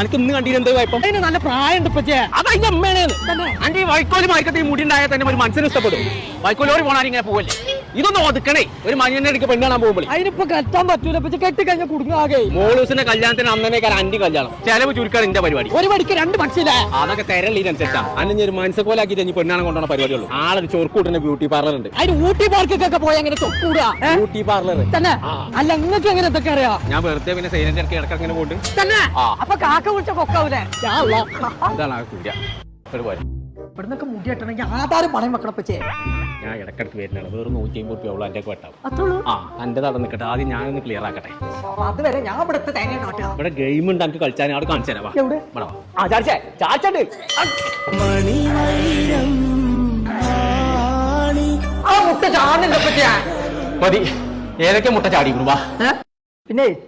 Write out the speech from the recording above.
എനിക്ക് ഇന്ന് കണ്ടിട്ട് എന്ത് കുഴപ്പം? അതിന് നല്ല പ്രായമുണ്ട് ഇപ്പച്ചേ. അതതിന്റെ അമ്മയാണ്. അന്റെ ഈ വൈക്കോല് മാർക്കറ്റ് ഈ മുടി ഉണ്ടായാൽ തന്നെ ഒരു മനസ്സിന് ഇഷ്ടപ്പെടും. വൈക്കോലോട് പോണാൽ ഇങ്ങനെ പോവല്ലേ? ഇതൊന്നും ഒതുക്കണേ. ഒരു മഞ്ഞന്റെ ഇടയ്ക്ക് പെണ്ണ് കാണാൻ പോകുമ്പോൾ അതിനിപ്പോ കെട്ടാൻ പറ്റൂല. കെട്ടി കഴിഞ്ഞാൽ കുടുങ്ങാകെ. മോളൂസിന്റെ കല്യാണത്തിന് അന്നേക്കാൾ അന്റെ കല്യാണം ചെലവ് ചുരുക്കാണ് എന്റെ പരിപാടി. ഒരു മണിക്ക് 2 പക്ഷിയില്ല. അതൊക്കെ തെരളിനനുസരിച്ചാ. അന്നെ ഒരു മനസ്സോലാക്കിയിട്ട് ഇനി പെണ്ണാണ് കൊണ്ടുപോണ പരിപാടിയുള്ളൂ. ആളൊരു ചൊറുക്കൂട്ടുന്ന ബ്യൂട്ടി പാർലർ ഉണ്ട്. അതിന് ഊട്ടി പാർക്കൊക്കെ പോയി അങ്ങനെ ചൊക്കൂടാ. ബ്യൂട്ടി പാർലർ തന്നെ. അല്ല നിങ്ങൾക്ക് എങ്ങനെ ഇതൊക്കെ അറിയാം? ഞാൻ വെറുതെ പിന്നെ സൈലന്റ് ഇടയ്ക്ക് ഇടയ്ക്ക് അങ്ങനെ പോയിട്ട് തന്നെ. അപ്പൊ കാക്ക വിളിച്ച കൊക്കാവൂലേ? ഇതാണ് ആ കൂര. പോലെ ഇവിടുന്നൊക്കെ മുടി കെട്ടണമെങ്കിൽ ആധാരം പണയം വെക്കണം പച്ചേ. ഞാൻ ഇടക്കിടക്ക് വരുന്നതാണ്. വെറും 150 ഉള്ളൂ എൻ്റെ വെട്ടാവും. അത്രയുള്ളൂ. എന്റെ തടം നിൽക്കട്ടെ. ആദ്യം ഞാനൊന്ന് ക്ലിയർ ആക്കട്ടെ. അതുവരെ ഞാൻ ഇവിടുത്തെ തേങ്ങ കാട്ടുക. ഇവിടെ ഗെയിം ഉണ്ട് എനിക്ക് കളിച്ചാൽ അവിടെ കാണിച്ചു തരാം. എവിടെ? ചാച്ചണ്ട് ആ മുട്ട ചാടുന്നില്ല പച്ചേ. മതി. ഏതൊക്കെ മുട്ട ചാടി കുടുംബ പിന്നെ